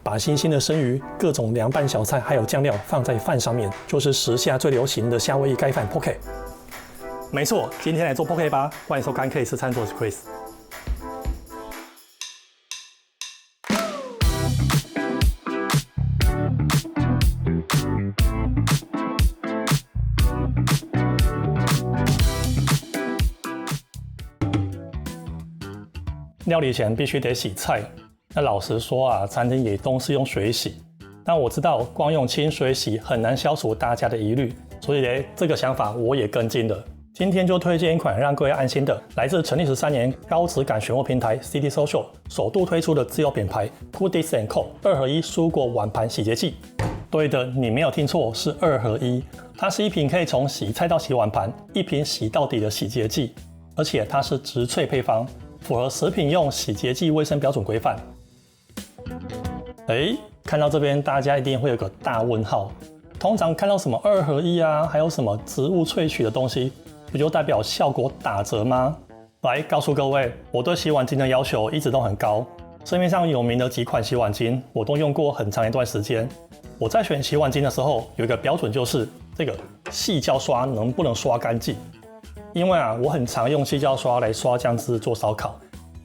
把新鲜的生鱼、各种凉拌小菜还有酱料放在饭上面，就是时下最流行的夏威夷盖饭 Poke。没错，今天来做 Poke 吧！欢迎收看 K 吃餐桌，我是 Chris。料理前必须得洗菜。那老实说啊，餐厅也都是用水洗。但我知道光用清水洗很难消除大家的疑虑，所以这个想法我也跟进了。今天就推荐一款让各位安心的，来自成立13年高质感选货平台 CD Social 首度推出的自有品牌 Goodies & Co 2合1蔬果碗盘洗洁剂。对的，你没有听错，是2合1。它是一瓶可以从洗菜到洗碗盘，一瓶洗到底的洗洁剂，而且它是植萃配方，符合食品用洗洁剂卫生标准规范。看到这边大家一定会有个大问号。通常看到什么2合1啊，还有什么植物萃取的东西，不就代表效果打折吗？来告诉各位，我对洗碗巾的要求一直都很高。市面上有名的几款洗碗巾，我都用过很长一段时间。我在选洗碗巾的时候，有一个标准就是这个矽胶刷能不能刷干净。因为我很常用矽胶刷来刷酱汁做烧烤，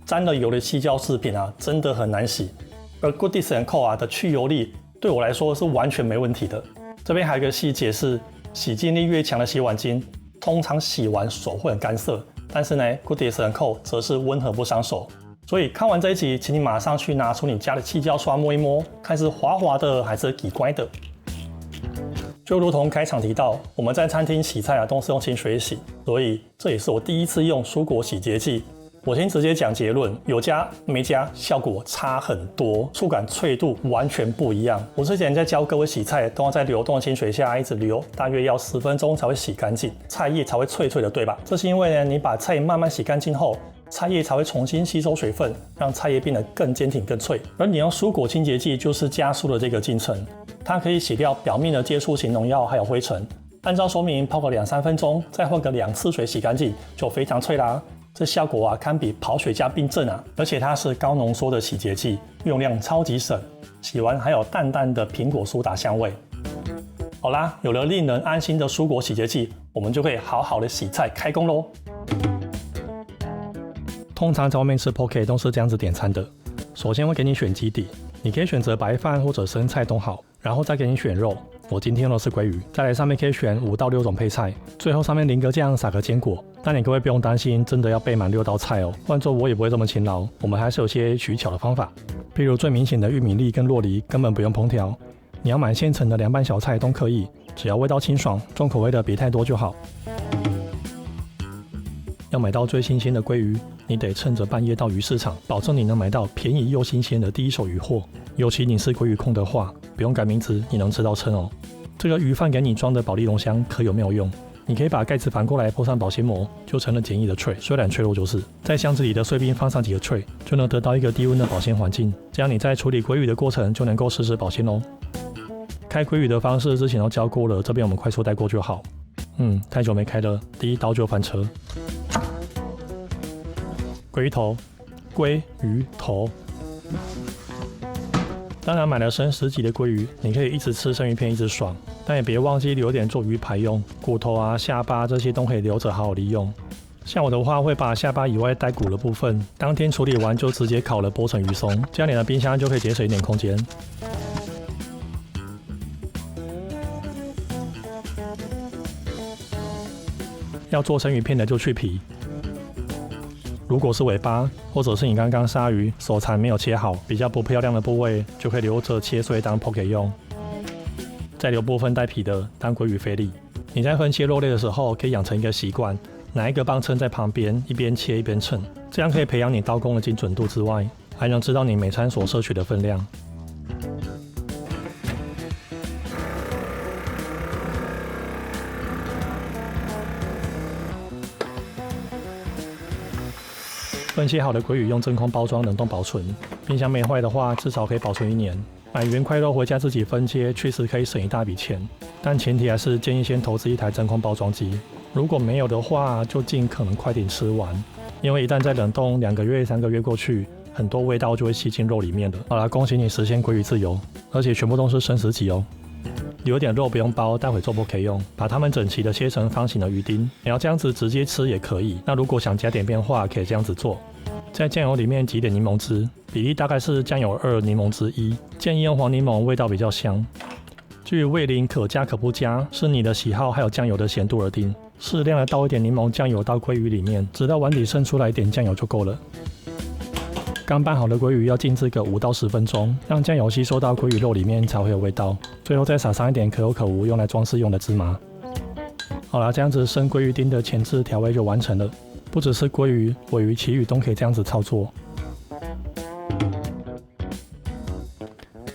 沾了油的矽胶制品真的很难洗。而 Goodies & Co 的去油力对我来说是完全没问题的。这边还有一个细节是，洗净力越强的洗碗巾，通常洗完手会很干涩，但是Goodies & Co 则是温和不伤手。所以看完这一集，请你马上去拿出你家的矽胶刷摸一摸，看是滑滑的还是挤乖的。就如同开场提到，我们在餐厅洗菜都是用清水洗，所以这也是我第一次用蔬果洗洁剂。我先直接讲结论，有加没加效果差很多，触感脆度完全不一样。我之前在教各位洗菜，都要在流动的清水下一直流，大约要10分钟才会洗干净，菜叶才会脆脆的，对吧？这是因为你把菜慢慢洗干净后，菜叶才会重新吸收水分，让菜叶变得更坚挺更脆。而你用蔬果清洁剂就是加速了这个进程，它可以洗掉表面的接触型农药还有灰尘。按照说明泡个2-3分钟，再换个2次水洗干净，就非常脆啦。这效果堪比跑水加冰镇而且它是高浓缩的洗洁剂，用量超级省，洗完还有淡淡的苹果苏打香味。好啦，有了令人安心的蔬果洗洁剂，我们就可以好好的洗菜开工咯。通常在外面吃 Poke 都是这样子点餐的，首先会给你选基底，你可以选择白饭或者生菜都好，然后再给你选肉。我今天用的是鲑鱼，再来上面可以选5到6种配菜，最后上面淋个酱，撒个坚果。但你各位不用担心，真的要备满6道菜哦，换做我也不会这么勤劳。我们还是有些取巧的方法，譬如最明显的玉米粒跟酪梨根本不用烹调，你要买现成的凉拌小菜都可以，只要味道清爽，重口味的别太多就好。要买到最新鲜的鲑鱼，你得趁着半夜到鱼市场，保证你能买到便宜又新鲜的第一手鱼货。尤其你是鲑鱼控的话，不用改名字，你能吃到撑哦。这个鱼饭给你装的保丽龙箱可有没有用？你可以把盖子反过来铺上保鲜膜，就成了简易的 tray， 虽然脆弱就是。在箱子里的碎冰放上几个 tray， 就能得到一个低温的保鲜环境，这样你在处理鲑鱼的过程就能够实时保鲜哦。开鲑鱼的方式之前都教过了，这边我们快速带过就好。太久没开了，第一刀就翻车。鲑鱼头。当然买了生10级的鲑鱼，你可以一直吃生鱼片一直爽，但也别忘记留点做鱼排用，骨头下巴这些都可以留着好好利用。像我的话会把下巴以外带骨的部分，当天处理完就直接烤了剥成鱼松，这样你的冰箱就可以节省一点空间。要做生鱼片的就去皮。如果是尾巴，或者是你刚刚杀鱼手残没有切好，比较不漂亮的部位，就可以留着切碎当 Poke 用。再留部分带皮的当鲑鱼菲力。你在分切肉类的时候，可以养成一个习惯，拿一个磅秤在旁边，一边切一边称，这样可以培养你刀工的精准度之外，还能知道你每餐所摄取的分量。分切好的鲑鱼用真空包装冷冻保存，冰箱没坏的话，至少可以保存1年。买原块肉回家自己分切，确实可以省一大笔钱，但前提还是建议先投资一台真空包装机。如果没有的话，就尽可能快点吃完，因为一旦在冷冻2个月、3个月过去，很多味道就会吸进肉里面了。好啦，恭喜你实现鲑鱼自由，而且全部都是生食级哦。有点肉不用包，待会做波可以用。把它们整齐的切成方形的鱼丁，你要这样子直接吃也可以。那如果想加点变化，可以这样子做。在酱油里面挤点柠檬汁，比例大概是酱油2，柠檬汁1。建议用黄柠檬，味道比较香。至于味淋可加可不加，是你的喜好还有酱油的咸度而定。适量的倒一点柠檬酱油到鲑鱼里面，直到碗底渗出来一点酱油就够了。刚拌好的鲑鱼要静置个5到10分钟，让酱油吸收到鲑鱼肉里面才会有味道。最后再撒上一点可有可无用来装饰用的芝麻。好啦，这样子生鲑鱼丁的前置调味就完成了。不只是鲑鱼、鲔鱼、旗鱼都可以这样子操作。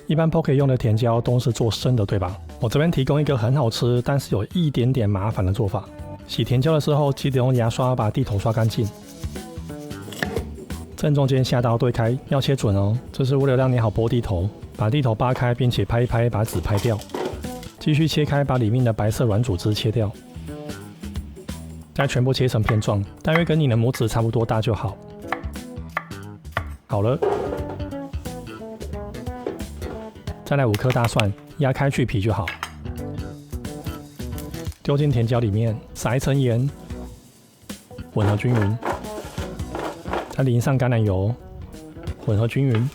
一般 poke 用的甜椒都是做生的，对吧？我这边提供一个很好吃，但是有一点点麻烦的做法。洗甜椒的时候，记得用牙刷把地头刷干净。正中间下刀对开，要切准哦，这是为了让你好剥地头。把地头扒开，并且拍一拍，把籽拍掉。继续切开，把里面的白色软组织切掉。再全部切成片状，大约跟你的拇指差不多大就好。好了，再来5颗大蒜，压开去皮就好。丢进甜椒里面，撒一层盐，混合均匀。再淋上橄榄油，混合均匀。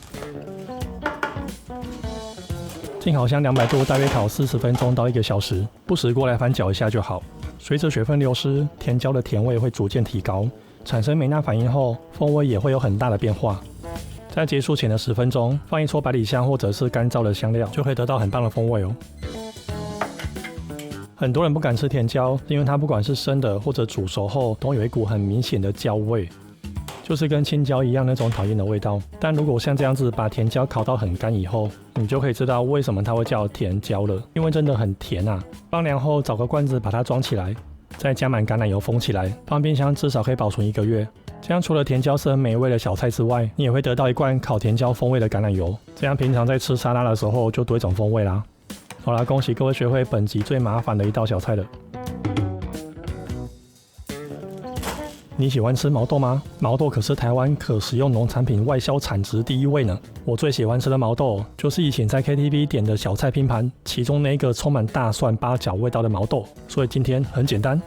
进烤箱200度，大约烤40分钟到1个小时，不时过来翻搅一下就好。随着水分流失，甜椒的甜味会逐渐提高，产生梅纳反应后，风味也会有很大的变化。在结束前的10分钟，放一撮百里香或者是干燥的香料，就可以得到很棒的风味哦。很多人不敢吃甜椒，因为它不管是生的或者煮熟后，都有一股很明显的焦味，就是跟青椒一样那种讨厌的味道。但如果像这样子把甜椒烤到很干以后，你就可以知道为什么它会叫甜椒了，因为真的很甜啊。放凉后找个罐子把它装起来，再加满橄榄油封起来，放冰箱至少可以保存1个月。这样除了甜椒是很美味的小菜之外，你也会得到一罐烤甜椒风味的橄榄油，这样平常在吃沙拉的时候就多一种风味啦。好啦，恭喜各位学会本集最麻烦的一道小菜了。你喜欢吃毛豆吗？毛豆可是台湾可食用农产品外销产值第1位呢。我最喜欢吃的毛豆，就是以前在 KTV 点的小菜拼盘，其中那个充满大蒜、八角味道的毛豆。所以今天很简单，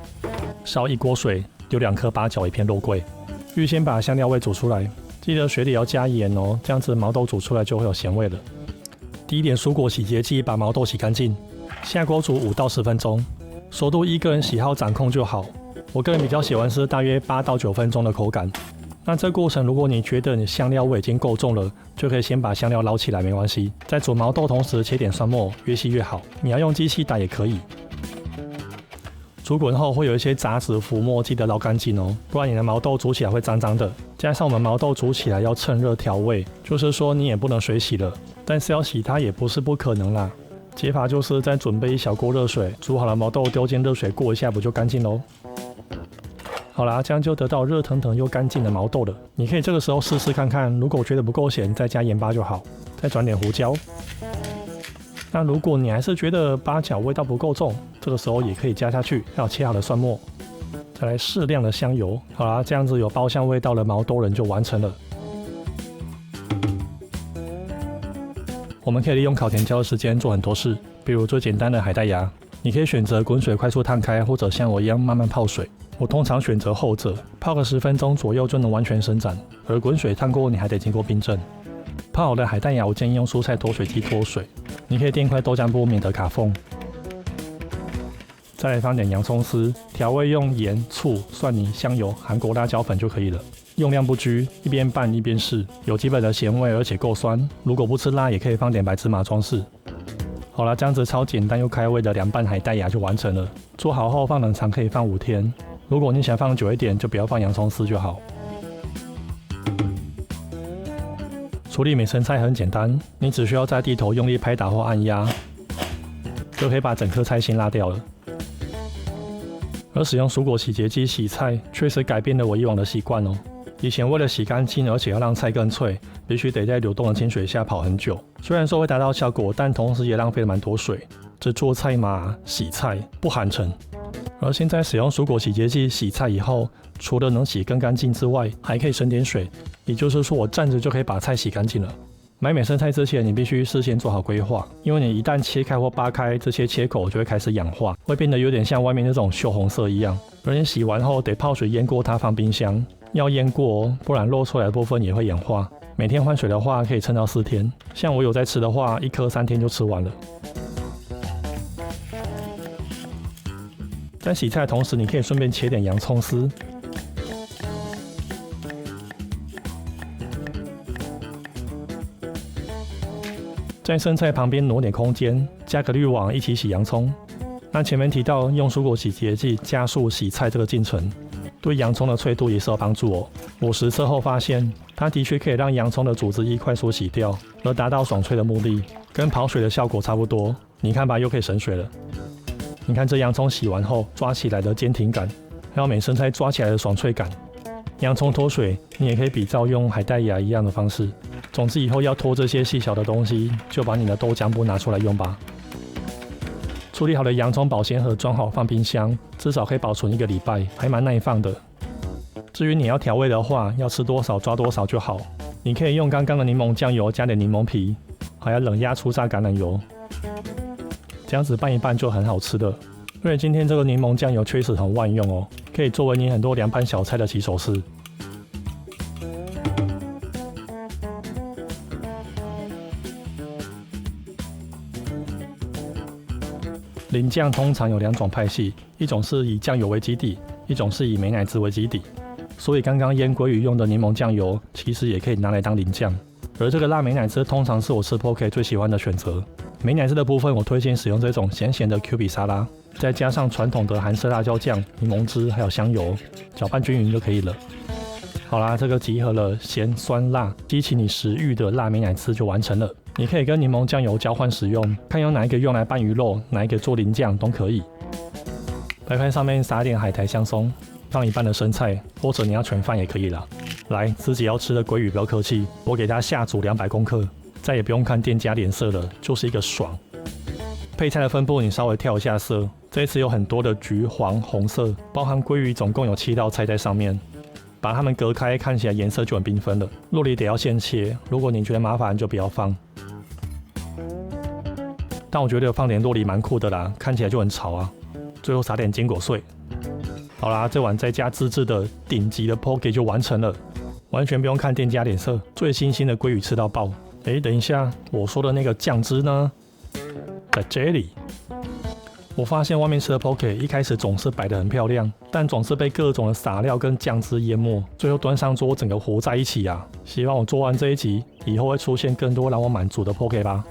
烧1锅水，丢2颗八角、1片肉桂，预先把香料味煮出来，记得水里要加盐哦，这样子毛豆煮出来就会有咸味了。滴一点蔬果洗洁剂，把毛豆洗干净，下锅煮5到10分钟，熟度依个人喜好掌控就好。我个人比较喜欢吃大约8到9分钟的口感。那这过程如果你觉得你香料味已经够重了，就可以先把香料捞起来，没关系。在煮毛豆同时切点蒜末，越细越好。你要用机器打也可以。煮滚后会有一些杂质浮沫，记得捞干净哦，不然你的毛豆煮起来会脏脏的。加上我们毛豆煮起来要趁热调味，就是说你也不能水洗了，但是要洗它也不是不可能啦。解法就是再准备1小锅热水，煮好了毛豆丢进热水过一下，不就干净喽？好啦，这样就得到热腾腾又干净的毛豆了。你可以这个时候试试看看，如果觉得不够咸，再加盐巴就好，再转点胡椒。那如果你还是觉得八角味道不够重，这个时候也可以加下去，还有切好的蒜末，再来适量的香油。好啦，这样子有爆香味道的毛豆仁就完成了。我们可以利用烤甜椒的时间做很多事，比如最简单的海带芽，你可以选择滚水快速烫开，或者像我一样慢慢泡水。我通常选择后者，泡个10分钟左右就能完全伸展，而滚水烫过你还得经过冰镇。泡好的海带芽，我建议用蔬菜脱水机脱水，你可以垫块豆浆布免得卡缝。再来放点洋葱丝，调味用盐、醋、蒜泥、香油、韩国辣椒粉就可以了。用量不拘，一边拌一边试，有基本的咸味，而且够酸。如果不吃辣，也可以放点白芝麻装饰。好啦，这样子超简单又开胃的凉拌海带芽就完成了。做好后放冷藏可以放5天。如果你想放久一点，就不要放洋葱丝就好。处理美生菜很简单，你只需要在地头用力拍打或按压，就可以把整颗菜心拉掉了。而使用蔬果洗洁机洗菜，确实改变了我以往的习惯哦。以前为了洗干净，而且要让菜更脆，必须得在流动的清水下跑很久。虽然说会达到效果，但同时也浪费了蛮多水。这做菜嘛，洗菜不寒碜。而现在使用蔬果洗洁剂洗菜以后，除了能洗更干净之外，还可以省点水，也就是说我站着就可以把菜洗干净了。买美生菜之前，你必须事先做好规划，因为你一旦切开或扒开，这些切口就会开始氧化，会变得有点像外面那种锈红色一样。而你洗完后得泡水淹过它，放冰箱，要淹过哦，不然露出来的部分也会氧化。每天换水的话，可以撑到4天。像我有在吃的话，一颗3天就吃完了。在洗菜的同时，你可以顺便切点洋葱丝。在生菜旁边挪点空间，加个滤网一起洗洋葱。那前面提到用蔬果洗洁剂加速洗菜这个进程，对洋葱的脆度也是有帮助哦。我实测后发现，它的确可以让洋葱的组织液快速洗掉，而达到爽脆的目的，跟跑水的效果差不多。你看吧，又可以省水了。你看这洋葱洗完后抓起来的坚挺感，还有美生菜抓起来的爽脆感。洋葱脱水，你也可以比照用海带芽一样的方式。总之以后要脱这些细小的东西，就把你的豆浆布拿出来用吧。处理好的洋葱保鲜盒装好放冰箱，至少可以保存1个礼拜，还蛮耐放的。至于你要调味的话，要吃多少抓多少就好。你可以用刚刚的柠檬酱油加点柠檬皮，还有冷压初榨橄榄油，这样子拌一拌就很好吃的。因为今天这个柠檬酱油确实很万用哦，可以作为你很多凉拌小菜的起手式。淋酱通常有2种派系，一种是以酱油为基底，一种是以美乃滋为基底。所以刚刚腌鲑鱼用的柠檬酱油，其实也可以拿来当淋酱。而这个辣美乃滋通常是我吃 poke 最喜欢的选择。美乃滋的部分，我推荐使用这种咸咸的 Q 比沙拉，再加上传统的韩式辣椒酱、柠檬汁还有香油，搅拌均匀就可以了。好啦，这个集合了咸、酸、辣，激起你食欲的辣美乃滋就完成了。你可以跟柠檬酱油交换使用，看用哪一个用来拌鱼肉，哪一个做淋酱都可以。白饭上面撒点海苔香松，放一半的生菜，或者你要全饭也可以啦。来，自己要吃的鲑鱼不要客气，我给它下煮200公克，再也不用看店家脸色了，就是一个爽。配菜的分布你稍微跳一下色，这一次有很多的橘、黄、红色，包含鲑鱼总共有7道菜在上面。把它们隔开，看起来颜色就很缤纷了。酪梨得要现切，如果你觉得麻烦就不要放。但我觉得放点酪梨蛮酷的啦，看起来就很潮啊。最后撒点坚果碎。好啦，这碗再加自制的顶级的 poke 就完成了，完全不用看店家脸色，最新鲜的鲑鱼吃到爆。等一下，我说的那个酱汁呢？在这里。我发现外面吃的 poke 一开始总是摆得很漂亮，但总是被各种的撒料跟酱汁淹没，最后端上桌整个糊在一起啊！希望我做完这一集以后会出现更多让我满足的 poke 吧。